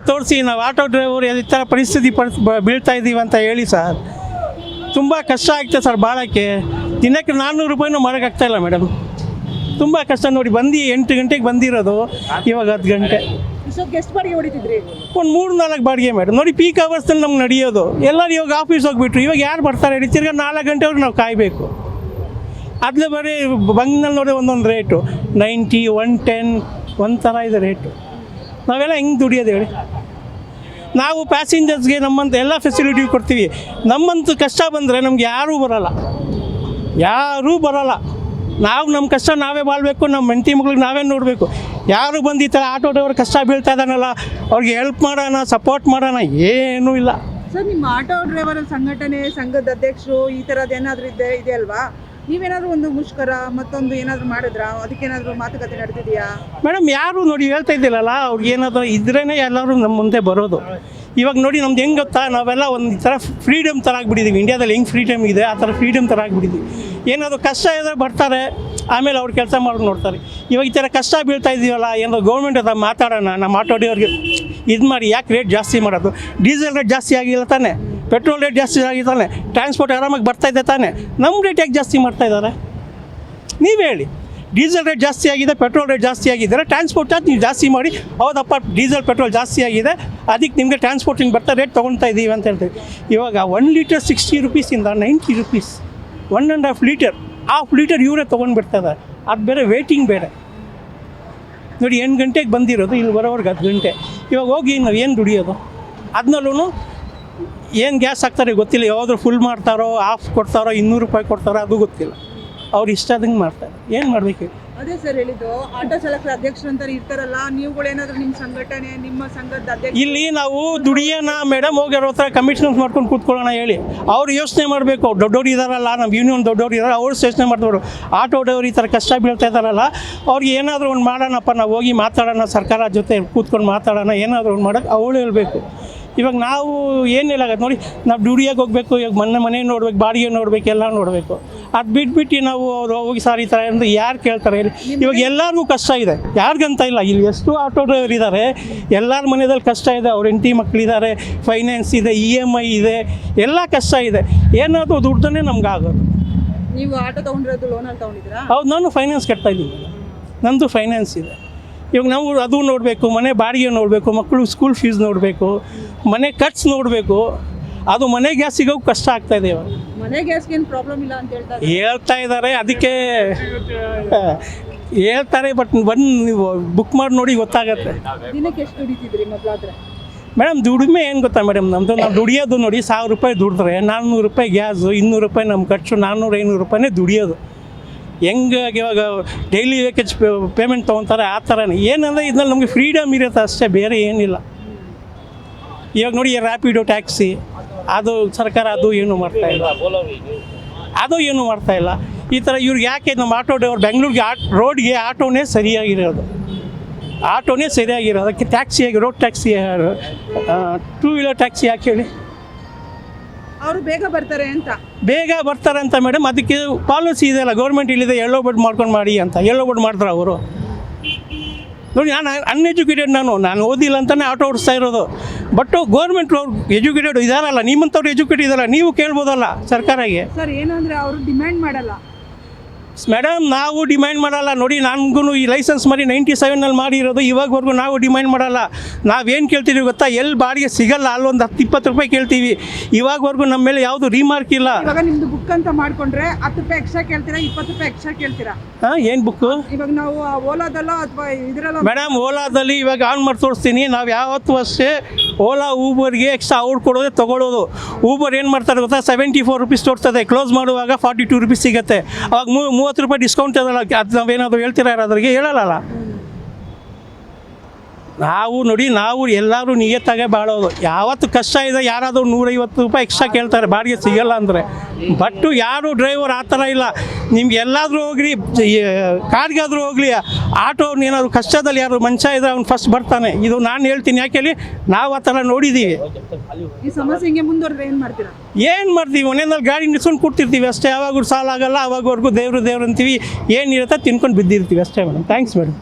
ತೋರಿಸಿ ನಾವು auto driver ಈ ಥರ ಪರಿಸ್ಥಿತಿ ಬೀಳ್ತಾ ಇದ್ದೀವಿ ಅಂತ ಹೇಳಿ ಸರ್. ತುಂಬ ಕಷ್ಟ ಆಗ್ತದೆ ಸರ್ ಭಾಳಕ್ಕೆ. ದಿನಕ್ಕೆ 400 ರೂಪಾಯಿನೂ ಮಾಡೋಕ್ಕಾಗ್ತಾಯಿಲ್ಲ ಮೇಡಮ್. ತುಂಬ ಕಷ್ಟ ನೋಡಿ. 8 ಗಂಟೆಗೆ ಬಂದಿರೋದು, ಇವಾಗ 10 ಗಂಟೆ. ಎಷ್ಟು ಬಾಡಿಗೆ ಹೊಡಿತಿದ್ರಿ? ಒಂದು 3-4 ಬಾಡಿಗೆ ಮೇಡಮ್. ನೋಡಿ ಪೀಕ್ ಅವರ್ಸಲ್ಲಿ ನಮ್ಗೆ ನಡೆಯೋದು. ಎಲ್ಲರೂ ಇವಾಗ ಆಫೀಸ್ ಹೋಗ್ಬಿಟ್ರು, ಇವಾಗ ಯಾರು ಬರ್ತಾರೆ ಹೇಳಿ? ತಿರ್ಗಾ 4 ಗಂಟೆವರೆಗೆ ನಾವು ಕಾಯಬೇಕು. ಅದಲೇ ಬರೀ ಬಂಗ್ನಲ್ಲಿ ನೋಡಿ ಒಂದೊಂದು ರೇಟು 90, 110 ಒಂಥರ ಇದೆ ರೇಟು. ನಾವೆಲ್ಲ ಹೆಂಗೆ ದುಡಿಯೋದು ಹೇಳಿ? ನಾವು ಪ್ಯಾಸೆಂಜರ್ಸ್ಗೆ ನಮ್ಮಂತ ಎಲ್ಲ ಫೆಸಿಲಿಟಿ ಕೊಡ್ತೀವಿ. ನಮ್ಮಂತ ಕಷ್ಟ ಬಂದರೆ ನಮ್ಗೆ ಯಾರೂ ಬರೋಲ್ಲ. ನಾವು ನಮ್ಮ ಕಷ್ಟ ನಾವೇ ಬಾಳಬೇಕು, ನಮ್ಮ ಹೆಂಡತಿ ಮಕ್ಳಿಗೆ ನಾವೇ ನೋಡಬೇಕು. ಯಾರು ಬಂದು ಈ ಥರ ಆಟೋ ಡ್ರೈವರ್ ಕಷ್ಟ ಬೀಳ್ತಾ ಇದ್ದಾನಲ್ಲ, ಅವ್ರಿಗೆ ಹೆಲ್ಪ್ ಮಾಡೋಣ, ಸಪೋರ್ಟ್ ಮಾಡೋಣ, ಏನೂ ಇಲ್ಲ. ಸರ್, ನಿಮ್ಮ ಆಟೋ ಡ್ರೈವರ್ ಸಂಘಟನೆ, ಸಂಘದ ಅಧ್ಯಕ್ಷರು ಈ ಥರದ್ದು ಏನಾದರೂ ಇದೆ ಅಲ್ವಾ? ನೀವೇನಾದರೂ ಒಂದು ಮುಷ್ಕರ ಮತ್ತೊಂದು ಏನಾದರೂ ಮಾಡಿದ್ರಾ? ಅದಕ್ಕೇನಾದರೂ ಮಾತುಕತೆ ನಡೆದಿದೆಯಾ? ಮೇಡಮ್, ಯಾರು ನೋಡಿ ಹೇಳ್ತಾ ಇದ್ದಿಲ್ಲಲ್ಲ, ಅವ್ರಿಗೆ ಏನಾದರೂ ಇದ್ರೇ ಎಲ್ಲರೂ ನಮ್ಮ ಮುಂದೆ ಬರೋದು. ಇವಾಗ ನೋಡಿ ನಮ್ದು ಹೆಂಗೆ ಗೊತ್ತಾ, ನಾವೆಲ್ಲ ಒಂದು ಥರ ಫ್ರೀಡಮ್ ಥರ ಆಗಿಬಿಟ್ಟಿದ್ದೀವಿ. ಇಂಡಿಯಾದಲ್ಲಿ ಹೆಂಗೆ ಫ್ರೀಡಮ್ ಇದೆ ಆ ಥರ ಫ್ರೀಡಮ್ ಥರ ಆಗಿಬಿಟ್ಟಿದ್ದೀವಿ. ಏನಾದರೂ ಕಷ್ಟ ಇದ್ದರೆ ಬರ್ತಾರೆ, ಆಮೇಲೆ ಅವ್ರು ಕೆಲಸ ಮಾಡೋದು ನೋಡ್ತಾರೆ. ಇವಾಗ ಈ ಥರ ಕಷ್ಟ ಬೀಳ್ತಾ ಇದ್ದೀವಲ್ಲ, ಏನಾದರೂ ಗೌರ್ಮೆಂಟ್ ಹತ್ರ ಮಾತಾಡೋಣ, ನಮ್ಮ ಆಟೋ ಡ್ರೈವರ್ಗೆ ಇದು ಮಾಡಿ, ಯಾಕೆ ರೇಟ್ ಜಾಸ್ತಿ ಮಾಡೋದು? ಡೀಸೆಲ್ ರೇಟ್ ಜಾಸ್ತಿ ಆಗಿಲ್ಲ ತಾನೆ, ಪೆಟ್ರೋಲ್ ರೇಟ್ ಜಾಸ್ತಿ ಆಗಿದ್ದಾನೆ, ಟ್ರಾನ್ಸ್ಪೋರ್ಟ್ ಆರಾಮಾಗಿ ಬರ್ತಾಯಿದ್ದೆ ತಾನೆ, ನಮ್ಮ ರೇಟ್ ಯಾಕೆ ಜಾಸ್ತಿ ಮಾಡ್ತಾಯಿದ್ದಾರೆ? ನೀವು ಹೇಳಿ. ಡೀಸೆಲ್ ರೇಟ್ ಜಾಸ್ತಿ ಆಗಿದೆ, ಪೆಟ್ರೋಲ್ ರೇಟ್ ಜಾಸ್ತಿ ಆಗಿದ್ದರೆ ಟ್ರಾನ್ಸ್ಪೋರ್ಟ್ ಚಾರ್ಜ್ ನೀವು ಜಾಸ್ತಿ ಮಾಡಿ, ಹೌದಪ್ಪ ಡೀಸೆಲ್ ಪೆಟ್ರೋಲ್ ಜಾಸ್ತಿ ಆಗಿದೆ, ಅದಕ್ಕೆ ನಿಮಗೆ ಟ್ರಾನ್ಸ್ಪೋರ್ಟಿಂಗ್ ಬರ್ತಾ ರೇಟ್ ತೊಗೊಳ್ತಾ ಇದ್ದೀವಿ ಅಂತ ಹೇಳ್ತೀವಿ. ಇವಾಗ 1 litre 60 ರೂಪೀಸಿಂದ 90 rupees, 1.5 litre, half litre ಇವರೇ ತೊಗೊಂಡು ಅದು ಬೇರೆ ವೇಟಿಂಗ್ ಬೇರೆ. ನೋಡಿ 8 ಗಂಟೆಗೆ ಬಂದಿರೋದು, ಇಲ್ಲಿ ಬರೋವ್ರಿಗೆ 10 ಗಂಟೆ. ಇವಾಗ ಹೋಗಿ ನಾವು ಏನು ದುಡಿಯೋದು? ಅದನ್ನಲ್ಲೂ ಏನು ಗ್ಯಾಸ್ ಹಾಕ್ತಾರೆ ಗೊತ್ತಿಲ್ಲ, ಯಾವ್ದಾದ್ರು ಫುಲ್ ಮಾಡ್ತಾರೋ, ಆಫ್ ಕೊಡ್ತಾರೋ, 200 ರೂಪಾಯಿ ಕೊಡ್ತಾರೋ ಅದು ಗೊತ್ತಿಲ್ಲ. ಅವ್ರು ಇಷ್ಟದಂಗೆ ಮಾಡ್ತಾರೆ. ಏನು ಮಾಡಬೇಕು? ಅದೇ ಸರ್ ಹೇಳಿದ್ದು, ಆಟೋ ಚಾಲಕರ ಅಧ್ಯಕ್ಷರು ಅಂತ ಇರ್ತಾರಲ್ಲ, ನೀವುಗಳೇನಾದರೂ ನಿಮ್ಮ ಸಂಘಟನೆ, ನಿಮ್ಮ ಸಂಘದ ಅಧ್ಯಕ್ಷ ಇಲ್ಲಿ ನಾವು ದುಡಿಯೋಣ ಮೇಡಮ್, ಹೋಗಿ ಅವ್ರ ಹತ್ರ ಕಮಿಷನ್ಸ್ ಮಾಡ್ಕೊಂಡು ಕೂತ್ಕೊಳ್ಳೋಣ ಹೇಳಿ. ಅವ್ರು ಯೋಚನೆ ಮಾಡಬೇಕು. ದೊಡ್ಡವ್ರು ಇದ್ದಾರಲ್ಲ, ನಮ್ಮ ಯೂನಿಯನ್ ದೊಡ್ಡವ್ರು ಇದ್ದಾರೆ, ಅವ್ರು ಯೋಚನೆ ಮಾಡ್ತಾರೆ. ಆಟೋ ಡ್ರೈವರ್ ಈ ಥರ ಕಷ್ಟ ಬೀಳ್ತಾ ಇದ್ದಾರಲ್ಲ, ಅವ್ರಿಗೆ ಏನಾದರೂ ಒಂದು ಮಾಡೋಣಪ್ಪ, ನಾವು ಹೋಗಿ ಮಾತಾಡೋಣ, ಸರ್ಕಾರ ಜೊತೆ ಕೂತ್ಕೊಂಡು ಮಾತಾಡೋಣ, ಏನಾದರೂ ಒಂದು ಮಾಡೋಕ್ಕೆ ಅವಳು ಹೇಳಬೇಕು. ಇವಾಗ ನಾವು ಏನಿಲ್ಲ ನೋಡಿ, ನಾವು ದುಡಿಯೋಕೆ ಹೋಗಬೇಕು, ಇವಾಗ ಮನೆ ನೋಡ್ಬೇಕು, ಬಾಡಿಗೆ ನೋಡಬೇಕು, ಎಲ್ಲ ನೋಡಬೇಕು. ಅದು ಬಿಟ್ಬಿಟ್ಟು ನಾವು ಅವ್ರು ಹೋಗಿ ಸಾರ್ ಈ ಥರ ಅಂದರೆ ಯಾರು ಕೇಳ್ತಾರೆ ಹೇಳಿ? ಇವಾಗ ಎಲ್ಲರಿಗೂ ಕಷ್ಟ ಇದೆ, ಯಾರಿಗಂತ ಇಲ್ಲ. ಇಲ್ಲಿ ಎಷ್ಟು ಆಟೋ ಡ್ರೈವರ್ ಇದ್ದಾರೆ, ಎಲ್ಲರ ಮನೆಯಲ್ಲಿ ಕಷ್ಟ ಇದೆ. ಅವ್ರ ಹೆಂಡತಿ ಮಕ್ಕಳಿದ್ದಾರೆ, ಫೈನಾನ್ಸ್ ಇದೆ, EMI ಇದೆ, ಎಲ್ಲ ಕಷ್ಟ ಇದೆ. ಏನಾದರೂ ದುಡ್ಡನ್ನೇ ನಮ್ಗೆ ಆಗೋದು. ನೀವು ಆಟೋ ತೊಗೊಂಡಿರೋದು ಲೋನಲ್ಲಿ ತೊಗೊಂಡಿದ್ದೀರಾ? ಹೌದು, ನಾನು ಫೈನಾನ್ಸ್ ಕಟ್ತಾ ಇದ್ದೀನಿ, ನಂದು ಫೈನಾನ್ಸ್ ಇದೆ. ಇವಾಗ ನಾವು ಅದು ನೋಡಬೇಕು, ಮನೆ ಬಾಡಿಗೆ ನೋಡಬೇಕು, ಮಕ್ಕಳು ಸ್ಕೂಲ್ ಫೀಸ್ ನೋಡಬೇಕು, ಮನೆ ಖರ್ಚು ನೋಡಬೇಕು. ಅದು ಮನೆ ಗ್ಯಾಸ್ ಸಿಗೋಕೆ ಕಷ್ಟ ಆಗ್ತಾಯಿದೆ. ಇವಾಗ ಮನೆ ಗ್ಯಾಸ್ಗೆ ಏನು ಪ್ರಾಬ್ಲಮ್ ಇಲ್ಲ ಅಂತ ಹೇಳ್ತಾ ಇದ್ದಾರೆ, ಅದಕ್ಕೆ ಹೇಳ್ತಾರೆ. ಬಟ್ ಬಂದು ನೀವು ಬುಕ್ ಮಾಡಿ ನೋಡಿ ಗೊತ್ತಾಗತ್ತೆ. ದಿನಕ್ಕೆ ಎಷ್ಟು ದುಡಿತಿದ್ರಿ ಮೊದಲಾದ್ರೆ? ಮೇಡಮ್, ದುಡಿಮೆ ಏನು ಗೊತ್ತಾ ಮೇಡಮ್, ನಾವು ದುಡಿಯೋದು ನೋಡಿ 1000 ರೂಪಾಯಿ ದುಡಿದ್ರೆ 400 ರೂಪಾಯಿ ಗ್ಯಾಸು, 200 ರೂಪಾಯಿ ನಮ್ಮ ಖರ್ಚು, 400-500 ರೂಪಾಯಿನೇ ದುಡಿಯೋದು. ಹೆಂಗೆ ಇವಾಗ ಡೈಲಿ ವೇಕೇಜ್ ಪೇಮೆಂಟ್ ತೊಗೊತಾರೆ ಆ ಥರನೇ. ಏನಂದರೆ ಇದರಲ್ಲಿ ನಮಗೆ ಫ್ರೀಡಮ್ ಇರುತ್ತೆ ಅಷ್ಟೇ, ಬೇರೆ ಏನಿಲ್ಲ. ಇವಾಗ ನೋಡಿ ರ್ಯಾಪಿಡೋ ಟ್ಯಾಕ್ಸಿ, ಅದು ಸರ್ಕಾರ ಅದು ಏನೂ ಮಾಡ್ತಾಯಿಲ್ಲ, ಈ ಥರ ಇವ್ರಿಗೆ ಯಾಕೆ ನಮ್ಮ ಆಟೋ ಡ್ರೈವರ್ ಬೆಂಗಳೂರಿಗೆ ರೋಡ್ಗೆ ಆಟೋನೇ ಸರಿಯಾಗಿರೋದು, ಅದಕ್ಕೆ ಟ್ಯಾಕ್ಸಿಯಾಗಿ ರೋಡ್ ಟ್ಯಾಕ್ಸಿ, 2 ವೀಲರ್ ಟ್ಯಾಕ್ಸಿ ಯಾಕೆ ಹೇಳಿ? ಅವರು ಬೇಗ ಬರ್ತಾರೆ ಅಂತ ಮೇಡಮ್. ಅದಕ್ಕೆ ಪಾಲಿಸಿ ಇದೆಯಲ್ಲ, ಗೌರ್ಮೆಂಟ್ ಇಲ್ಲಿದೆ, ಯೆಲ್ಲೋ ಬೋರ್ಡ್ ಮಾಡ್ಕೊಂಡು ಮಾಡಿ ಅಂತ. ಯೆಲ್ಲೋ ಬೋರ್ಡ್ ಮಾಡ್ತಾರೆ ಅವರು. ನೋಡಿ, ನಾನು ಅನ್ಎಜುಕೇಟೆಡ್, ನಾನು ಓದಿಲ್ಲ ಅಂತಲೇ ಆಟೋ ಓಡಿಸ್ತಾ ಇರೋದು. ಬಟ್ ಗೌರ್ಮೆಂಟ್ ಅವ್ರು ಎಜುಕೇಟೆಡ್ ಇದ್ದಾರಲ್ಲ, ನಿಮ್ಮಂಥವ್ರು ಎಜುಕೇಟೆಡ್ ಇದ್ದಾರಲ್ಲ, ನೀವು ಕೇಳ್ಬೋದಲ್ಲ ಸರ್ಕಾರಕ್ಕೆ. ಸರ್, ಏನಂದರೆ ಅವರು ಡಿಮ್ಯಾಂಡ್ ಮಾಡಲ್ಲ ಮೇಡಮ್, ನಾವು ಡಿಮ್ಯಾಂಡ್ ಮಾಡಲ್ಲ. ನೋಡಿ, ನನಗೂ ಈ ಲೈಸೆನ್ಸ್ ಮಾಡಿ 97ನಲ್ಲಿ ಮಾಡಿರೋದು, ಇವಾಗವರೆಗೂ ನಾವು ಡಿಮ್ಯಾಂಡ್ ಮಾಡಲ್ಲ. ನಾವೇನು ಕೇಳ್ತೀವಿ ಗೊತ್ತಾ? ಎಲ್ಲಿ ಬಾಡಿಗೆ ಸಿಗಲ್ಲ ಅಲ್ಲೊಂದು 10-20 ರೂಪಾಯಿ ಕೇಳ್ತೀವಿ. ಇವಾಗವರೆಗೂ ನಮ್ಮ ಮೇಲೆ ಯಾವುದು ರಿಮಾರ್ಕ್ ಇಲ್ಲ. ಇವಾಗ ನಿಮ್ಮದು ಬುಕ್ ಅಂತ ಮಾಡಿಕೊಂಡ್ರೆ 10 ರೂಪಾಯಿ ಎಕ್ಸ್ಟ್ರಾ ಕೇಳ್ತೀರಾ, 20 ರೂಪಾಯಿ ಎಕ್ಸ್ಟ್ರಾ ಕೇಳ್ತೀರಾ? ಏನು ಬುಕ್ಕು? ಇವಾಗ ನಾವು ಓಲಾದಲ್ಲ ಅಥವಾ ಇದರಲ್ಲ ಮೇಡಮ್, ಓಲಾದಲ್ಲಿ ಇವಾಗ ಆನ್ ಮಾಡಿ ತೋರಿಸ್ತೀನಿ. ನಾವು ಯಾವತ್ತೂ ಅಷ್ಟೇ ಓಲಾ ಊಬರ್ಗೆ ಎಕ್ಸ್ಟ್ರಾ ಔಟ್ ಕೊಡೋದೇ ತೊಗೊಳ್ಳೋದು. ಊಬರ್ ಏನು ಮಾಡ್ತಾರೆ ಗೊತ್ತಾ? 74 ರೂಪೀಸ್ ತೋರಿಸ್ತದೆ, ಕ್ಲೋಸ್ ಮಾಡುವಾಗ 42 ರೂಪೀಸ್ ಸಿಗುತ್ತೆ. ಅವಾಗ 30 ರೂಪಾಯಿ ಡಿಸ್ಕೌಂಟ್ ಅದಲ್ಲ. ಅದು ನಾವೇನಾದರೂ ಹೇಳ್ತೀರಾ ಯಾರಾದ್ರಿಗೆ? ಹೇಳಲ್ಲ. ನಾವು ಎಲ್ಲರೂ ನಿಯತ್ತಾಗೆ ಬಾಳೋದು. ಯಾವತ್ತು ಕಷ್ಟ ಇದೆ, ಯಾರಾದರೂ 150 ರೂಪಾಯಿ ಎಕ್ಸ್ಟ್ರಾ ಕೇಳ್ತಾರೆ ಬಾಡಿಗೆ ಸಿಗಲ್ಲ ಅಂದರೆ. ಬಟ್ ಯಾರು ಡ್ರೈವರ್ ಆ ಥರ ಇಲ್ಲ. ನಿಮ್ಗೆ ಎಲ್ಲಾದರೂ ಹೋಗ್ಲಿ, ಕಾರ್ಗಾದರೂ ಹೋಗಲಿ, ಆಟೋ ಏನಾದರೂ ಕಷ್ಟದಲ್ಲಿ ಯಾರು ಮನುಷ್ಯ ಇದ್ದರೆ ಅವ್ನು ಫಸ್ಟ್ ಬರ್ತಾನೆ. ಇದು ನಾನು ಹೇಳ್ತೀನಿ, ಯಾಕೆ ಹೇಳಿ? ನಾವು ಆ ಥರ ನೋಡಿದ್ದೀವಿ. ಈ ಸಮಸ್ಯೆ ಹಿಂಗೆ ಮುಂದುವರೆದ್ರೆ ಏನು ಮಾಡ್ತೀವಿ? ಮನೆಯಲ್ಲಿ ಗಾಡಿ ನಿಲ್ಸ್ಕೊಂಡು ಕೂಡ್ತಿರ್ತೀವಿ ಅಷ್ಟೇ. ಯಾವಾಗೂ ಸಾಲ ಆಗಲ್ಲ, ಅವಾಗವರೆಗೂ ದೇವ್ರು ಅಂತೀವಿ. ಏನಿರುತ್ತೆ ತಿನ್ಕೊಂಡು ಬಿದ್ದಿರ್ತೀವಿ ಅಷ್ಟೇ ಮೇಡಮ್. Thanks madam.